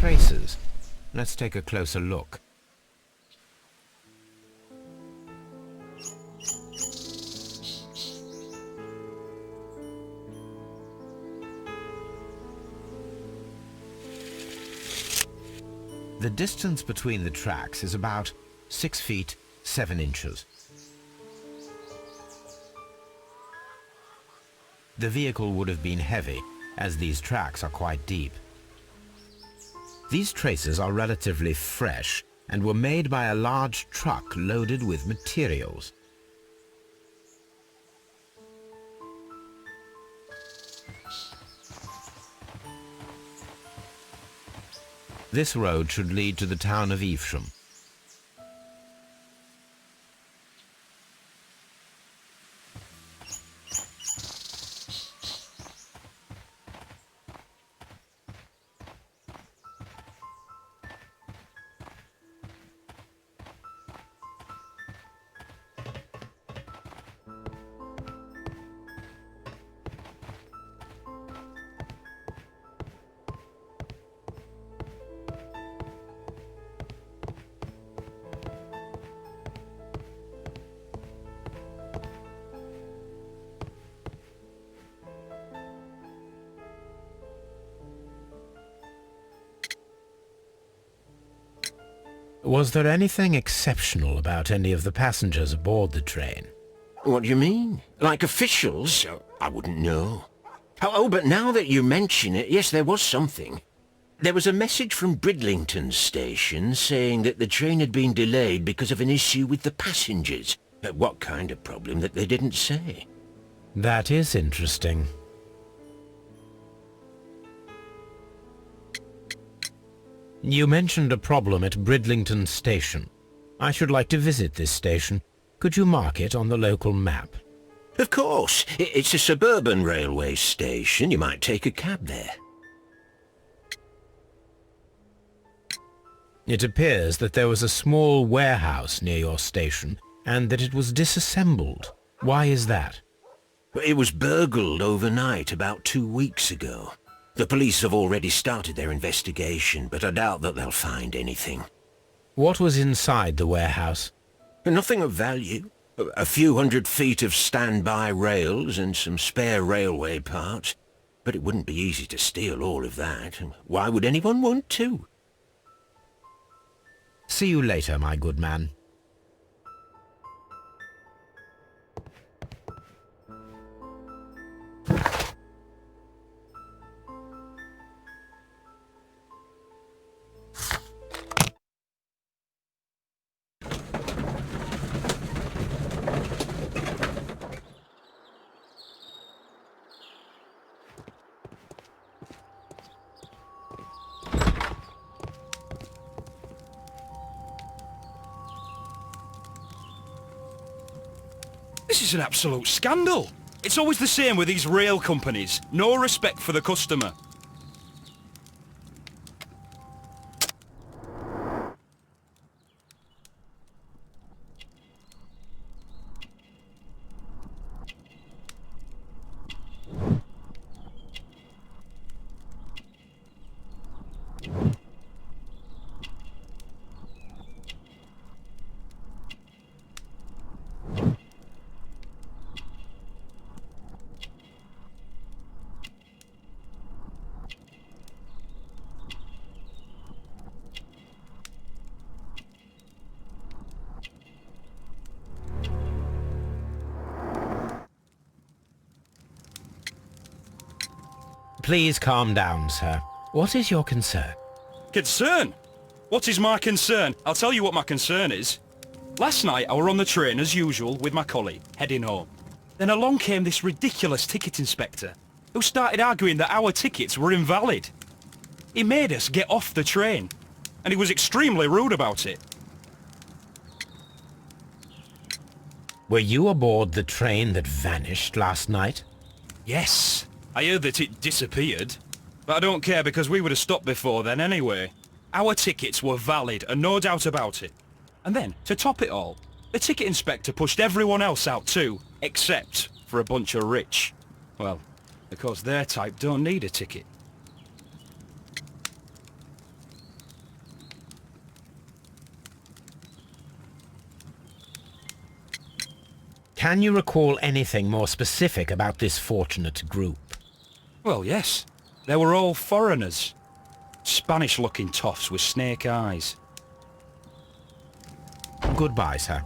traces. Let's take a closer look. The distance between the tracks is about 6 feet 7 inches. The vehicle would have been heavy, as these tracks are quite deep. These traces are relatively fresh and were made by a large truck loaded with materials. This road should lead to the town of Evesham. Was there anything exceptional about any of the passengers aboard the train? What do you mean? Like officials? I wouldn't know. Oh, but now that you mention it, yes, there was something. There was a message from Bridlington station saying that the train had been delayed because of an issue with the passengers. What kind of problem that they didn't say? That is interesting. You mentioned a problem at Bridlington station. I should like to visit this station. Could you mark it on the local map? Of course. It's a suburban railway station. You might take a cab there. It appears that there was a small warehouse near your station and that it was disassembled. Why is that? It was burgled overnight about 2 weeks ago. The police have already started their investigation, but I doubt that they'll find anything. What was inside the warehouse? Nothing of value. A few 100 feet of standby rails and some spare railway parts. But it wouldn't be easy to steal all of that. Why would anyone want to? See you later, my good man. This is an absolute scandal. It's always the same with these rail companies. No respect for the customer. Please calm down, sir. What is your concern? Concern? What is my concern? I'll tell you what my concern is. Last night I were on the train as usual with my colleague, heading home. Then along came this ridiculous ticket inspector, who started arguing that our tickets were invalid. He made us get off the train, and he was extremely rude about it. Were you aboard the train that vanished last night? Yes, I heard that it disappeared. But I don't care because we would have stopped before then anyway. Our tickets were valid and no doubt about it. And then, to top it all, the ticket inspector pushed everyone else out too, except for a bunch of rich. Well, because their type don't need a ticket. Can you recall anything more specific about this fortunate group? Well, yes. They were all foreigners. Spanish-looking toffs with snake eyes. Goodbye, sir.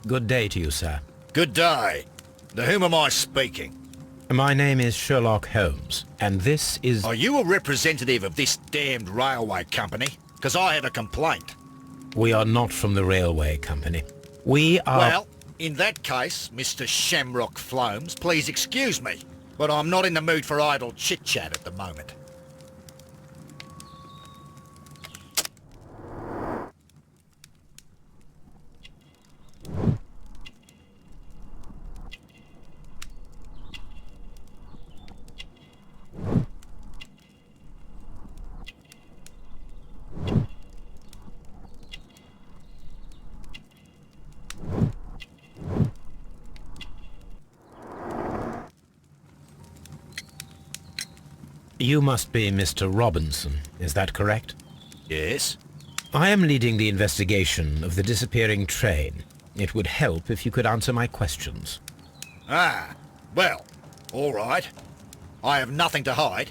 Good day to you, sir. Good day. To whom am I speaking? My name is Sherlock Holmes, and this is... Are you a representative of this damned railway company? Because I have a complaint. We are not from the railway company. We are... Well, in that case, Mr. Shamrock Flomes, please excuse me, but I'm not in the mood for idle chit-chat at the moment. You must be Mr. Robinson, is that correct? Yes? I am leading the investigation of the disappearing train. It would help if you could answer my questions. Ah, well, all right. I have nothing to hide.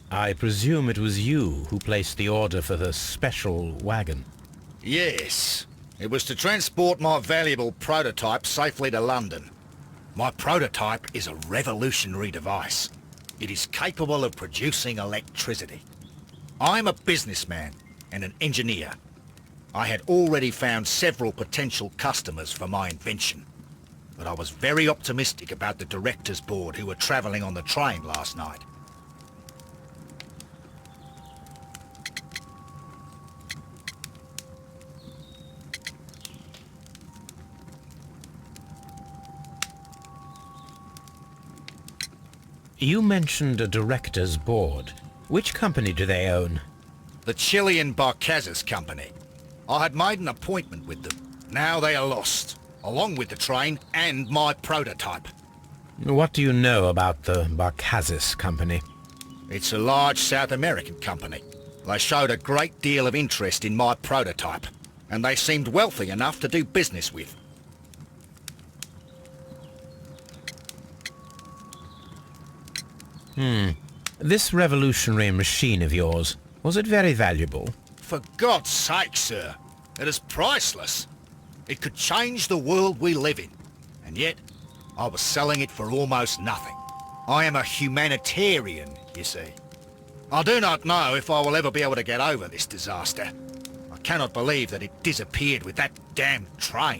I presume it was you who placed the order for the special wagon. Yes. It was to transport my valuable prototype safely to London. My prototype is a revolutionary device. It is capable of producing electricity. I'm a businessman and an engineer. I had already found several potential customers for my invention, but I was very optimistic about the directors' board who were travelling on the train last night. You mentioned a director's board. Which company do they own? The Chilean Barcazas Company. I had made an appointment with them. Now they are lost, along with the train and my prototype. What do you know about the Barcazas Company? It's a large South American company. They showed a great deal of interest in my prototype, and they seemed wealthy enough to do business with. This revolutionary machine of yours, was it very valuable? For God's sake, sir, it is priceless. It could change the world we live in, and yet I was selling it for almost nothing. I am a humanitarian, you see. I do not know if I will ever be able to get over this disaster. I cannot believe that it disappeared with that damned train.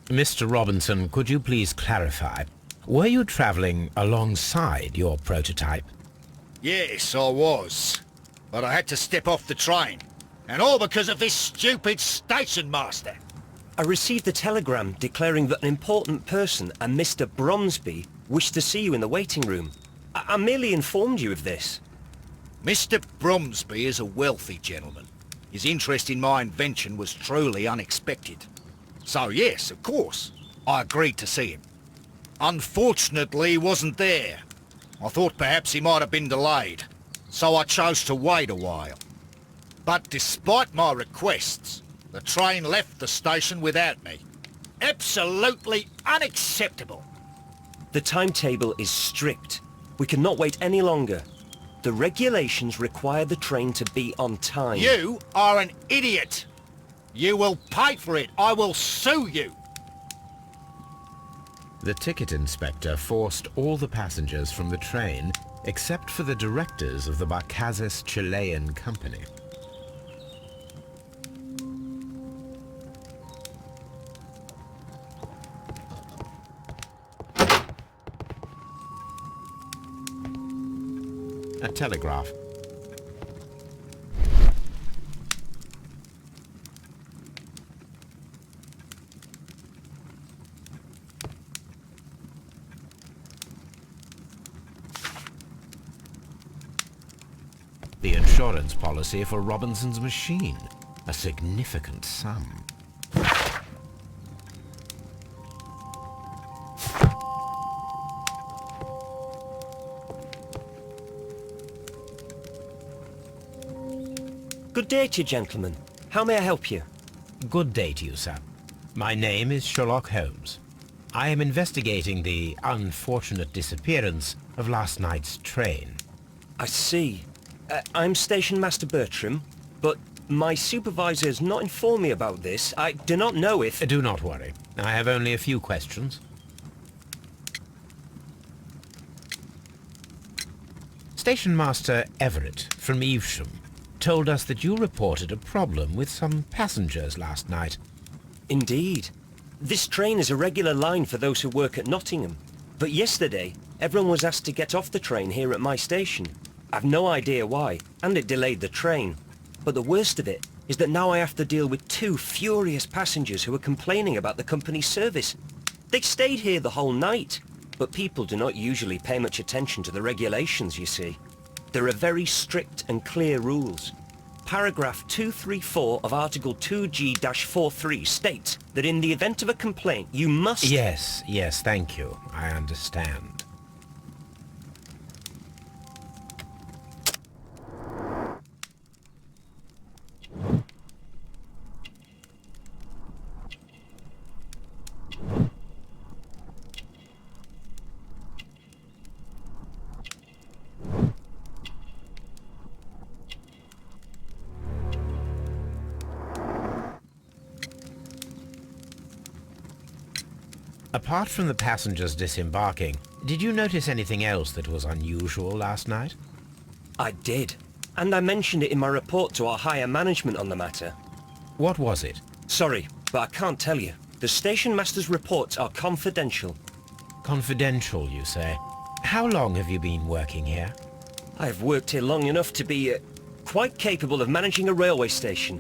Mr. Robinson, could you please clarify? Were you travelling alongside your prototype? Yes, I was. But I had to step off the train. And all because of this stupid station master. I received a telegram declaring that an important person, a Mr. Bromsby, wished to see you in the waiting room. I merely informed you of this. Mr. Bromsby is a wealthy gentleman. His interest in my invention was truly unexpected. So yes, of course, I agreed to see him. Unfortunately, he wasn't there. I thought perhaps he might have been delayed, so I chose to wait a while. But despite my requests, the train left the station without me. Absolutely unacceptable. The timetable is strict. We cannot wait any longer. The regulations require the train to be on time. You are an idiot. You will pay for it. I will sue you. The ticket inspector forced all the passengers from the train except for the directors of the Barcazas Chilean Company. A telegraph. The insurance policy for Robinson's machine. A significant sum. Good day to you, gentlemen. How may I help you? Good day to you, sir. My name is Sherlock Holmes. I am investigating the unfortunate disappearance of last night's train. I see. I'm Station Master Bertram, but my supervisor has not informed me about this. I do not know if... Do not worry. I have only a few questions. Station Master Everett from Evesham told us that you reported a problem with some passengers last night. Indeed. This train is a regular line for those who work at Nottingham. But yesterday, everyone was asked to get off the train here at my station. I've no idea why, and it delayed the train. But the worst of it is that now I have to deal with two furious passengers who are complaining about the company's service. They stayed here the whole night, but people do not usually pay much attention to the regulations, you see. There are very strict and clear rules. Paragraph 234 of Article 2G-43 states that in the event of a complaint, you must... Yes, thank you. I understand. Apart from the passengers disembarking, did you notice anything else that was unusual last night? I did. And I mentioned it in my report to our higher management on the matter. What was it? Sorry, but I can't tell you. The station master's reports are confidential. Confidential, you say? How long have you been working here? I've worked here long enough to be quite capable of managing a railway station.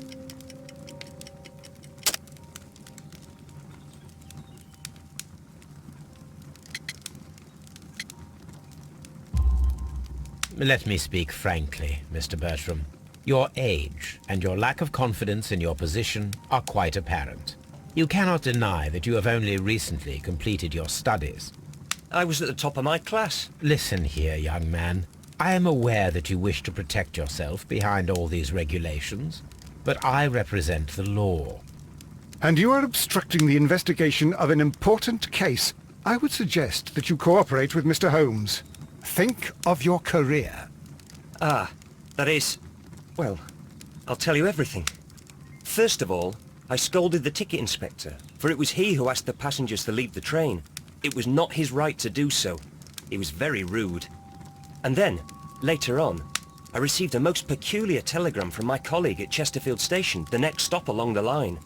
Let me speak frankly, Mr. Bertram. Your age and your lack of confidence in your position are quite apparent. You cannot deny that you have only recently completed your studies. I was at the top of my class. Listen here, young man. I am aware that you wish to protect yourself behind all these regulations, but I represent the law. And you are obstructing the investigation of an important case. I would suggest that you cooperate with Mr. Holmes. Think of your career. Ah, that is... Well, I'll tell you everything. First of all, I scolded the ticket inspector, for it was he who asked the passengers to leave the train. It was not his right to do so. He was very rude. And then, later on, I received a most peculiar telegram from my colleague at Chesterfield Station, the next stop along the line.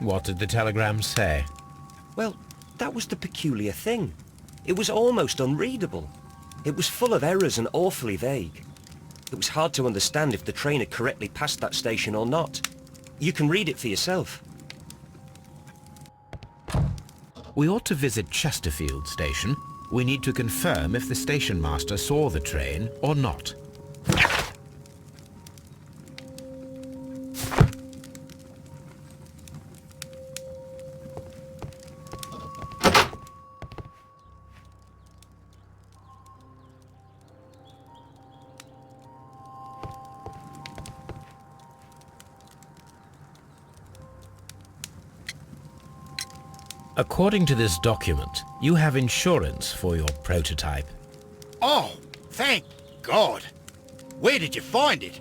What did the telegram say? Well, that was the peculiar thing. It was almost unreadable. It was full of errors and awfully vague. It was hard to understand if the train had correctly passed that station or not. You can read it for yourself. We ought to visit Chesterfield Station. We need to confirm if the station master saw the train or not. According to this document, you have insurance for your prototype. Oh, thank God. Where did you find it?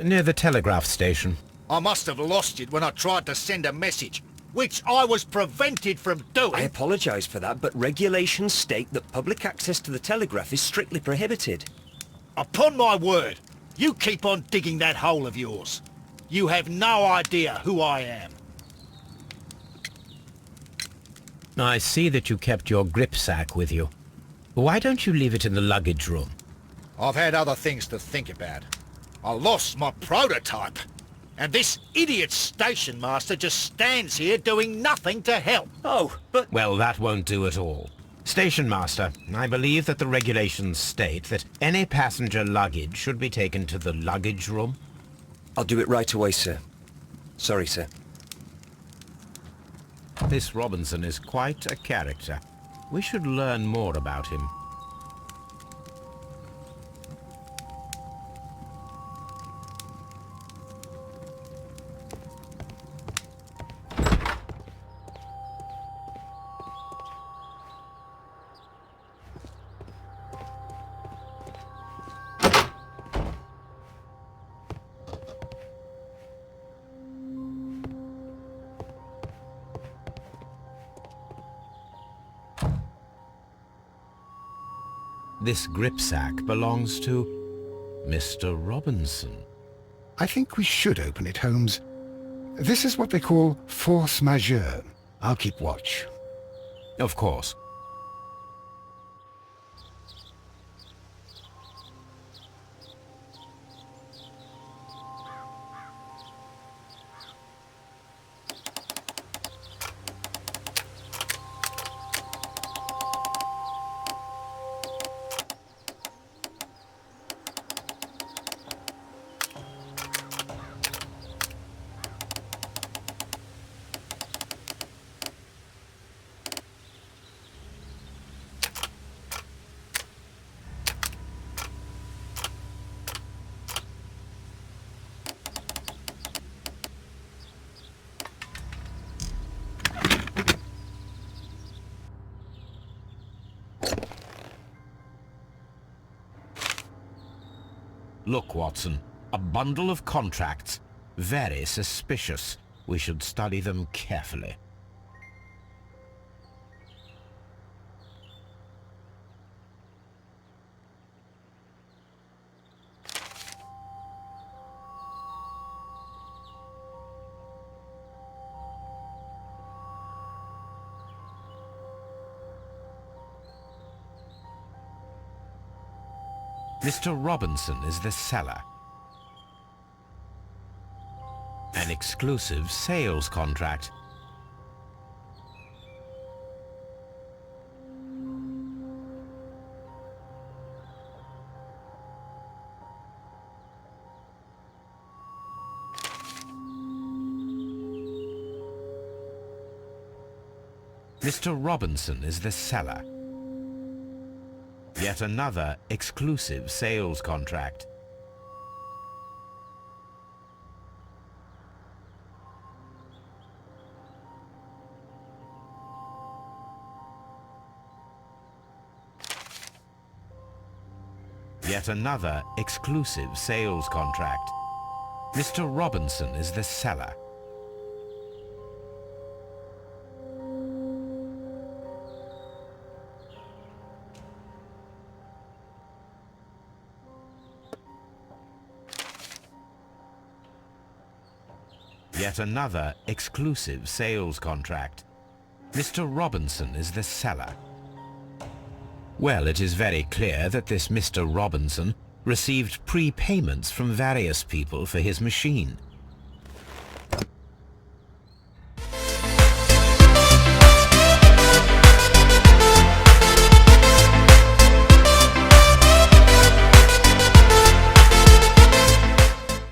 Near the telegraph station. I must have lost it when I tried to send a message, which I was prevented from doing. I apologize for that, but regulations state that public access to the telegraph is strictly prohibited. Upon my word, you keep on digging that hole of yours. You have no idea who I am. I see that you kept your gripsack with you. Why don't you leave it in the luggage room? I've had other things to think about. I lost my prototype. And this idiot station master just stands here doing nothing to help. Oh, but... Well, that won't do at all. Station Master, I believe that the regulations state that any passenger luggage should be taken to the luggage room. I'll do it right away, sir. Sorry, sir. This Robinson is quite a character. We should learn more about him. This gripsack belongs to Mr. Robinson. I think we should open it, Holmes. This is what they call force majeure. I'll keep watch. Of course. Look, Watson, a bundle of contracts. Very suspicious. We should study them carefully. Mr. Robinson is the seller. An exclusive sales contract. Mr. Robinson is the seller. Yet another exclusive sales contract. Yet another exclusive sales contract. Mr. Robinson is the seller. Yet another exclusive sales contract. Mr. Robinson is the seller. Well, it is very clear that this Mr. Robinson received prepayments from various people for his machine.